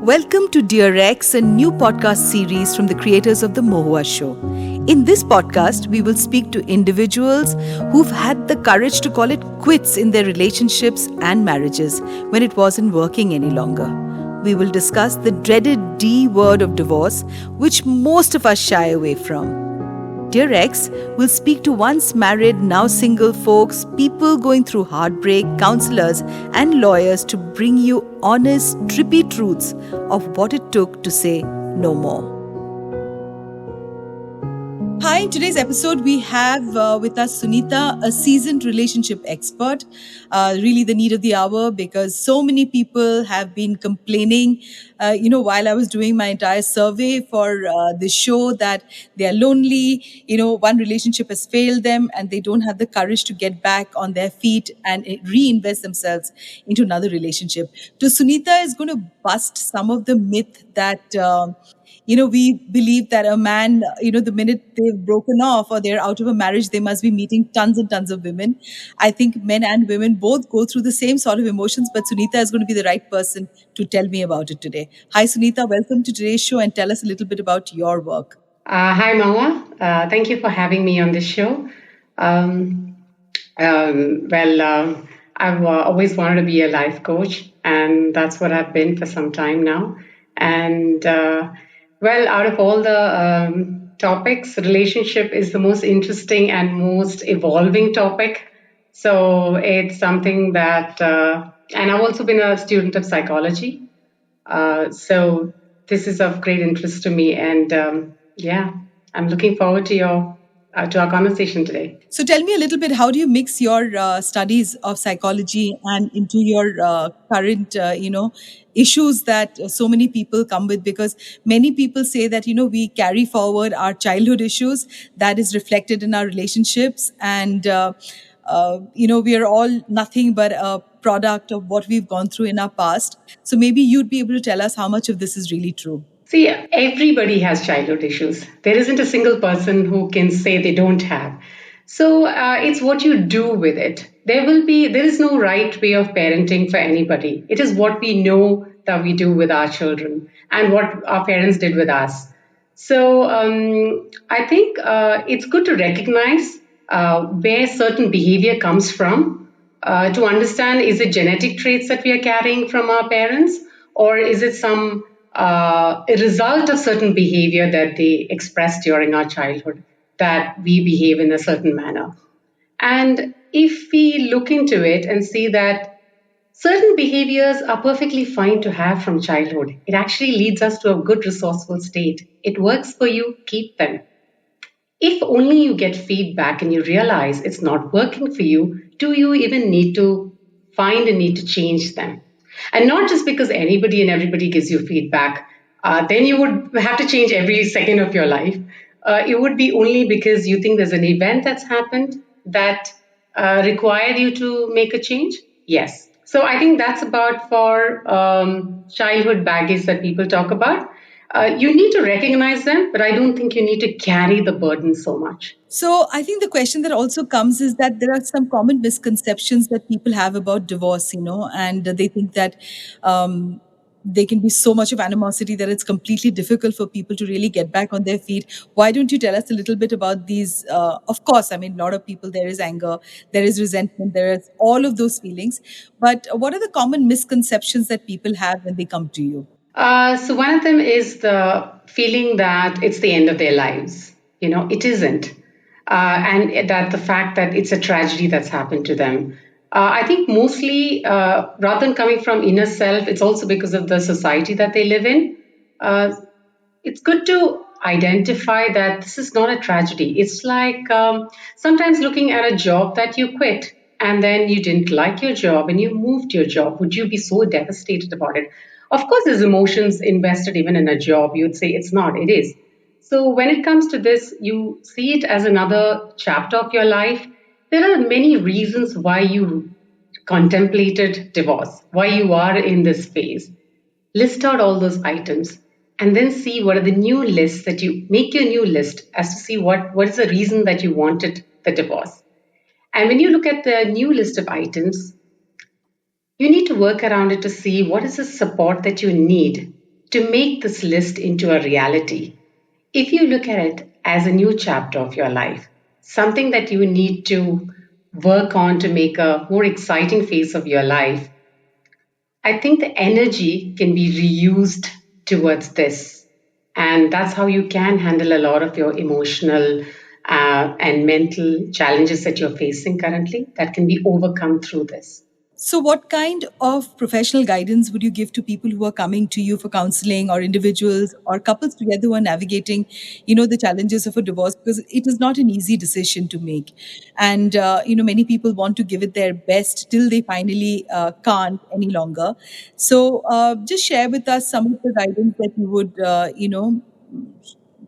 Welcome to DearEX, a new podcast series from the creators of the Mohua Show. In this podcast, we will speak to individuals who've had the courage to call it quits in their relationships and marriages when it wasn't working any longer. We will discuss the dreaded D word of divorce, which most of us shy away from. DearEX will speak to once married, now single folks, people going through heartbreak, counselors, and lawyers to bring you honest, trippy truths of what it took to say no more. Hi, in today's episode, we have with us Sunitha, a seasoned relationship expert. Really the need of the hour because so many people have been complaining, while I was doing my entire survey for this show that they are lonely, one relationship has failed them and they don't have the courage to get back on their feet and reinvest themselves into another relationship. So Sunitha is going to bust some of the myth that... we believe that a man, the minute they've broken off or they're out of a marriage, they must be meeting tons and tons of women. I think men and women both go through the same sort of emotions, but Sunitha is going to be the right person to tell me about it today. Hi, Sunitha. Welcome to today's show and tell us a little bit about your work. Hi, Mohua. Thank you for having me on this show. I've always wanted to be a life coach, and that's what I've been for some time now. And out of all the topics, relationship is the most interesting and most evolving topic. So it's something that, and I've also been a student of psychology. So this is of great interest to me. And I'm looking forward to our conversation today. So tell me a little bit, how do you mix your studies of psychology and into your current, issues that so many people come with? Because many people say that, we carry forward our childhood issues that is reflected in our relationships. And, we are all nothing but a product of what we've gone through in our past. So maybe you'd be able to tell us how much of this is really true. See, everybody has childhood issues. There isn't a single person who can say they don't have. So it's what you do with it. There is no right way of parenting for anybody. It is what we know that we do with our children and what our parents did with us. So I think it's good to recognize where certain behavior comes from, to understand, is it genetic traits that we are carrying from our parents, or is it some a result of certain behavior that they expressed during our childhood, that we behave in a certain manner. And if we look into it and see that certain behaviors are perfectly fine to have from childhood, it actually leads us to a good resourceful state. It works for you, keep them. If only you get feedback and you realize it's not working for you, do you even need to find a need to change them? And not just because anybody and everybody gives you feedback, then you would have to change every second of your life. It would be only because you think there's an event that's happened that required you to make a change. Yes. So I think that's about for childhood baggage that people talk about. You need to recognize them, but I don't think you need to carry the burden so much. So I think the question that also comes is that there are some common misconceptions that people have about divorce, and they think that there can be so much of animosity that it's completely difficult for people to really get back on their feet. Why don't you tell us a little bit about these? Of course, a lot of people, there is anger, there is resentment, there is all of those feelings. But what are the common misconceptions that people have when they come to you? So one of them is the feeling that it's the end of their lives. It isn't. And that the fact that it's a tragedy that's happened to them. I think mostly, rather than coming from inner self, it's also because of the society that they live in. It's good to identify that this is not a tragedy. It's like sometimes looking at a job that you quit and then you didn't like your job and you moved your job. Would you be so devastated about it? Of course, there's emotions invested even in a job. You'd say it's not. It is. So when it comes to this, you see it as another chapter of your life. There are many reasons why you contemplated divorce, why you are in this phase. List out all those items and then see what are the new lists that you make your new list as to see what is the reason that you wanted the divorce. And when you look at the new list of items, you need to work around it to see what is the support that you need to make this list into a reality. If you look at it as a new chapter of your life, something that you need to work on to make a more exciting phase of your life, I think the energy can be reused towards this. And that's how you can handle a lot of your emotional and mental challenges that you're facing currently that can be overcome through this. So, what kind of professional guidance would you give to people who are coming to you for counseling, or individuals or couples together who are navigating, the challenges of a divorce? Because it is not an easy decision to make, and many people want to give it their best till they finally can't any longer. So, just share with us some of the guidance that you would,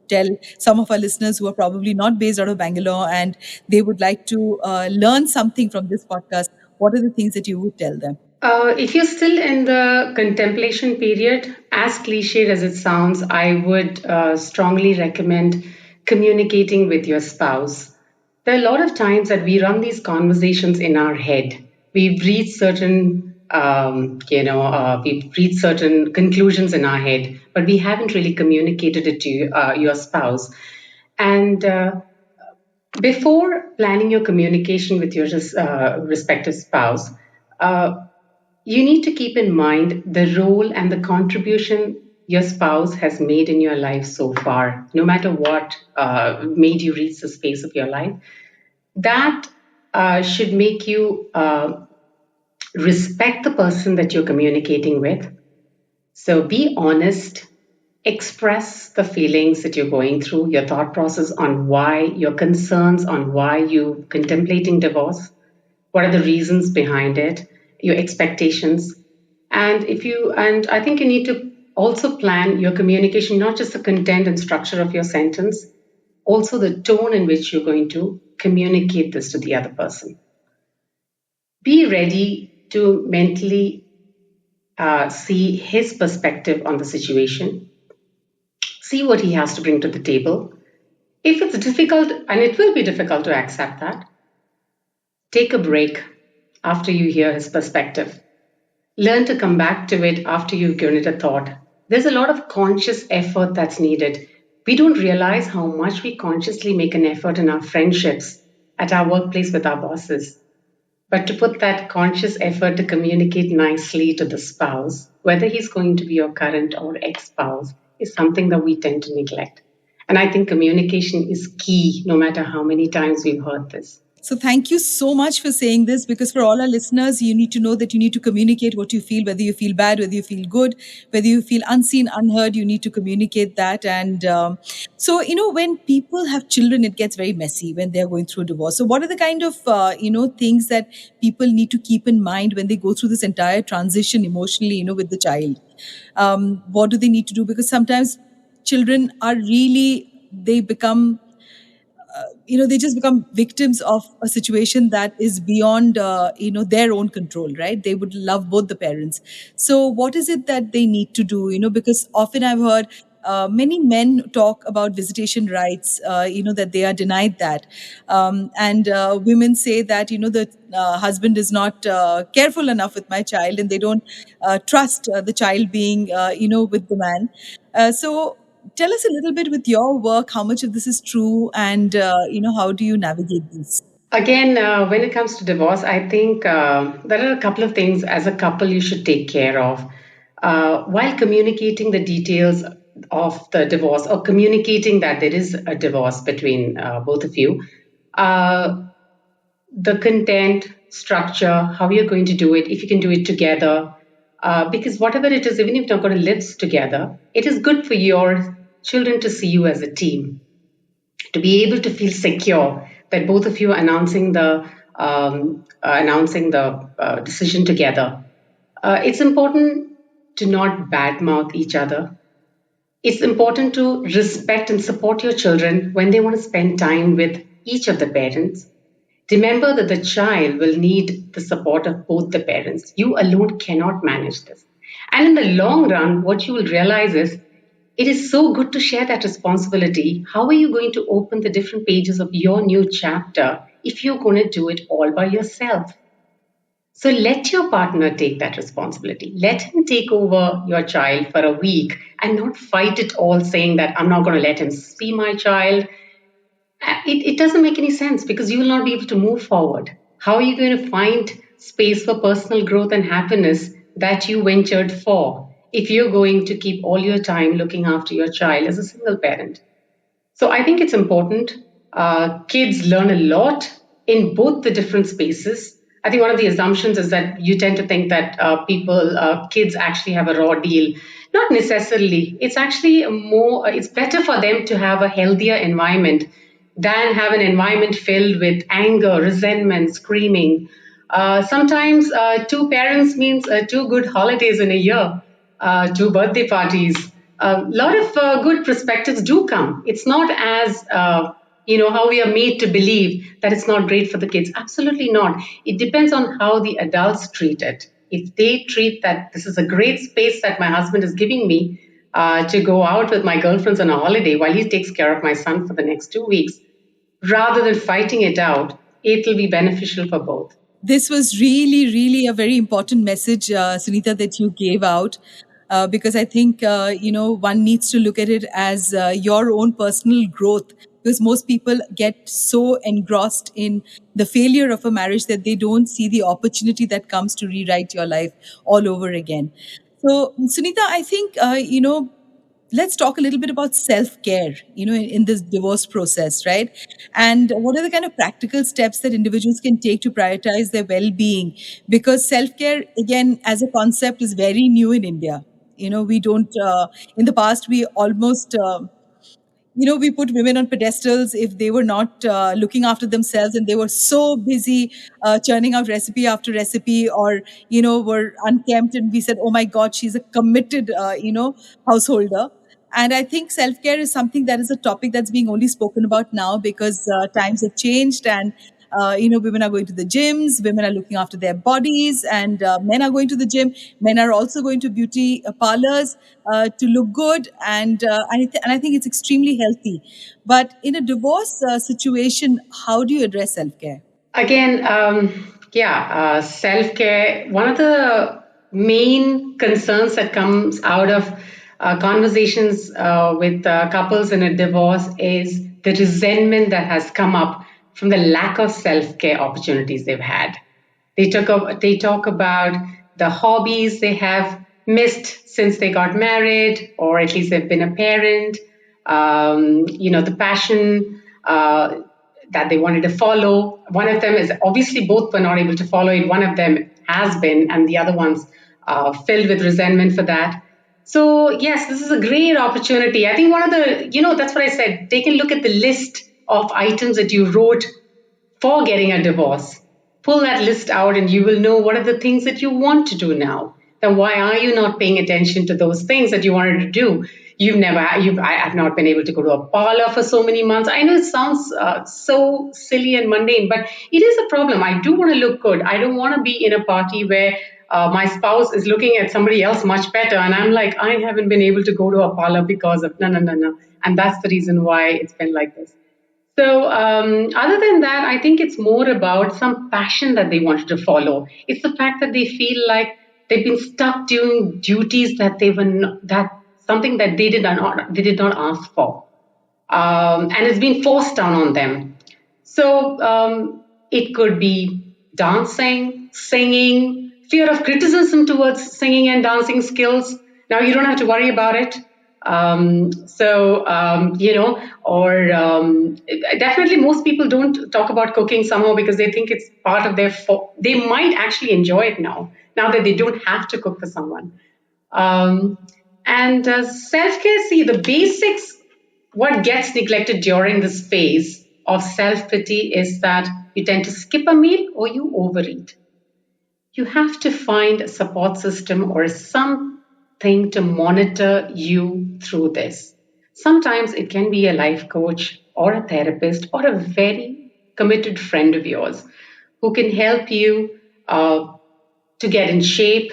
tell some of our listeners who are probably not based out of Bangalore and they would like to learn something from this podcast. What are the things that you would tell them? If you're still in the contemplation period, as cliched as it sounds, I would strongly recommend communicating with your spouse. There are a lot of times that we run these conversations in our head. We've reached certain conclusions in our head, but we haven't really communicated it to your spouse. And before planning your communication with your respective spouse, uh, you need to keep in mind the role and the contribution your spouse has made in your life so far, no matter what made you reach this phase of your life. That should make you respect the person that you're communicating with. So be honest, express the feelings that you're going through, your thought process on why, your concerns on why you contemplating divorce, what are the reasons behind it, your expectations. And I think you need to also plan your communication, not just the content and structure of your sentence, also the tone in which you're going to communicate this to the other person. Be ready to mentally see his perspective on the situation, see what he has to bring to the table. If it's difficult, and it will be difficult to accept that, take a break after you hear his perspective. Learn to come back to it after you've given it a thought. There's a lot of conscious effort that's needed. We don't realize how much we consciously make an effort in our friendships, at our workplace with our bosses. But to put that conscious effort to communicate nicely to the spouse, whether he's going to be your current or ex spouse, is something that we tend to neglect. And I think communication is key, no matter how many times we've heard this. So thank you so much for saying this, because for all our listeners, you need to know that you need to communicate what you feel, whether you feel bad, whether you feel good, whether you feel unseen, unheard, you need to communicate that. And so, when people have children, it gets very messy when they're going through a divorce. So what are the kind of, things that people need to keep in mind when they go through this entire transition emotionally, with the child? What do they need to do? Because sometimes children are really, they become they just become victims of a situation that is beyond their own control, right? They would love both the parents. So what is it that they need to do? Because often I've heard many men talk about visitation rights, that they are denied that, and women say that the husband is not careful enough with my child, and they don't trust the child being with the man. So tell us a little bit, with your work, how much of this is true, and how do you navigate this? Again, when it comes to divorce, I think there are a couple of things as a couple you should take care of. While communicating the details of the divorce, or communicating that there is a divorce between both of you, uh, the content, structure, how you're going to do it, if you can do it together. Because whatever it is, even if you're not going to live together, it is good for your children to see you as a team, to be able to feel secure that both of you are announcing the decision together. It's important to not badmouth each other. It's important to respect and support your children when they want to spend time with each of the parents. Remember that the child will need the support of both the parents. You alone cannot manage this. And in the long run, what you will realize is it is so good to share that responsibility. How are you going to open the different pages of your new chapter if you're going to do it all by yourself? So let your partner take that responsibility. Let him take over your child for a week and not fight it all saying that I'm not going to let him see my child. It doesn't make any sense because you will not be able to move forward. How are you going to find space for personal growth and happiness that you ventured for if you're going to keep all your time looking after your child as a single parent? So I think it's important. Kids learn a lot in both the different spaces. I think one of the assumptions is that you tend to think that kids actually have a raw deal. Not necessarily. It's actually it's better for them to have a healthier environment than have an environment filled with anger, resentment, screaming. Sometimes two parents means two good holidays in a year, two birthday parties. A lot of good perspectives do come. It's not as how we are made to believe that it's not great for the kids. Absolutely not. It depends on how the adults treat it. If they treat that this is a great space that my husband is giving me to go out with my girlfriends on a holiday while he takes care of my son for the next 2 weeks, rather than fighting it out, it will be beneficial for both. This was really, really a very important message, Sunitha, that you gave out. Because I think, one needs to look at it as your own personal growth. Because most people get so engrossed in the failure of a marriage that they don't see the opportunity that comes to rewrite your life all over again. So, Sunitha, I think, let's talk a little bit about self-care, in this divorce process, right? And what are the kind of practical steps that individuals can take to prioritize their well-being? Because self-care, again, as a concept, is very new in India. We don't, in the past, we almost, we put women on pedestals if they were not looking after themselves and they were so busy churning out recipe after recipe, or, were unkempt, and we said, oh my God, she's a committed, householder. And I think self care is something that is a topic that's being only spoken about now because times have changed, and women are going to the gyms, women are looking after their bodies, and men are going to the gym. Men are also going to beauty parlors to look good, and I think it's extremely healthy. But in a divorce situation, how do you address self care? Again, self care. One of the main concerns that comes out of conversations with couples in a divorce is the resentment that has come up from the lack of self care opportunities they've had. They talk about the hobbies they have missed since they got married, or at least they've been a parent. The passion that they wanted to follow. One of them is obviously both were not able to follow it. One of them has been, and the other one's filled with resentment for that. So, yes, this is a great opportunity. I think one of the, that's what I said. Take a look at the list of items that you wrote for getting a divorce. Pull that list out and you will know what are the things that you want to do now. Then why are you not paying attention to those things that you wanted to do? I have not been able to go to a parlor for so many months. I know it sounds so silly and mundane, but it is a problem. I do want to look good. I don't want to be in a party where my spouse is looking at somebody else much better. And I'm like, I haven't been able to go to a parlor because of no, no, no, no. And that's the reason why it's been like this. So, other than that, I think it's more about some passion that they wanted to follow. It's the fact that they feel like they've been stuck doing duties that they were not, that something that they did not ask for, and it's been forced down on them. So it could be dancing, singing, fear of criticism towards singing and dancing skills. Now you don't have to worry about it. Or definitely most people don't talk about cooking somehow because they think it's part of their, they might actually enjoy it now that they don't have to cook for someone. And self care, see, the basics, what gets neglected during this phase of self pity is that you tend to skip a meal or you overeat. You have to find a support system or something to monitor you through this. Sometimes it can be a life coach or a therapist or a very committed friend of yours who can help you to get in shape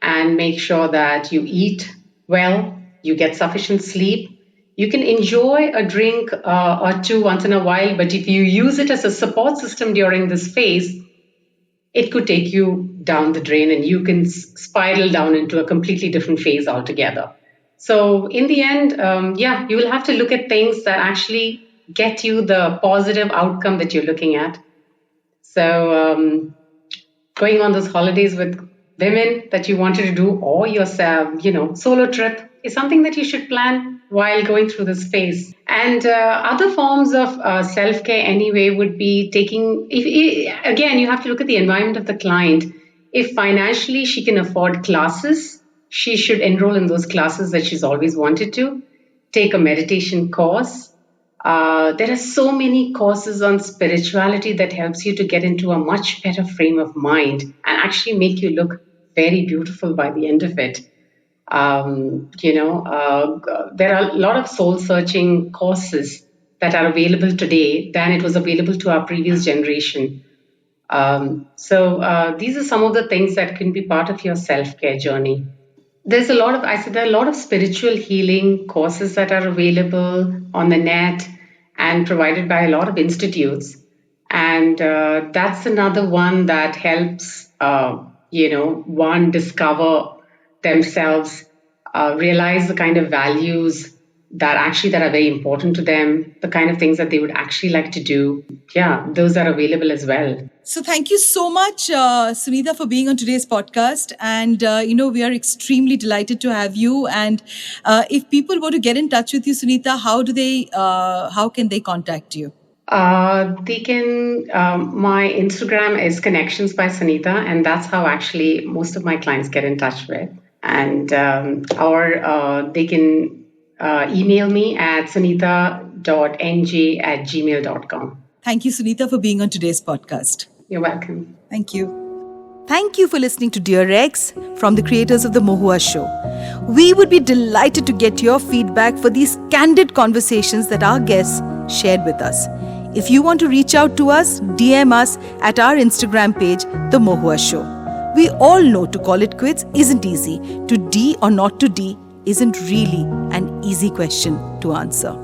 and make sure that you eat well, you get sufficient sleep. You can enjoy a drink or two once in a while, but if you use it as a support system during this phase, it could take you down the drain and you can spiral down into a completely different phase altogether. So in the end, you will have to look at things that actually get you the positive outcome that you're looking at. So going on those holidays with women that you wanted to do, or yourself, solo trip is something that you should plan while going through this phase. And other forms of self-care anyway would be again, you have to look at the environment of the client. If financially she can afford classes, she should enroll in those classes that she's always wanted to. Take a meditation course. There are so many courses on spirituality that helps you to get into a much better frame of mind and actually make you look very beautiful by the end of it. There are a lot of soul-searching courses that are available today than it was available to our previous generation. So these are some of the things that can be part of your self-care journey. There are a lot of spiritual healing courses that are available on the net and provided by a lot of institutes. And that's another one that helps, one discover themselves, realize the kind of values that are very important to them, the kind of things that they would actually like to do. Yeah, those are available as well. So thank you so much, Sunitha, for being on today's podcast. And, we are extremely delighted to have you. And if people want to get in touch with you, Sunitha, how can they contact you? They can, my Instagram is Connections by Sunitha, and that's how actually most of my clients get in touch with. And or they can email me at sunitha.nj@gmail.com. Thank you, Sunitha, for being on today's podcast. You're welcome. Thank you. Thank you for listening to DearEX from the creators of the Mohua Show. We would be delighted to get your feedback for these candid conversations that our guests shared with us. If you want to reach out to us, DM us at our Instagram page, The Mohua Show. We all know to call it quits isn't easy. To D or not to D isn't really an easy question to answer.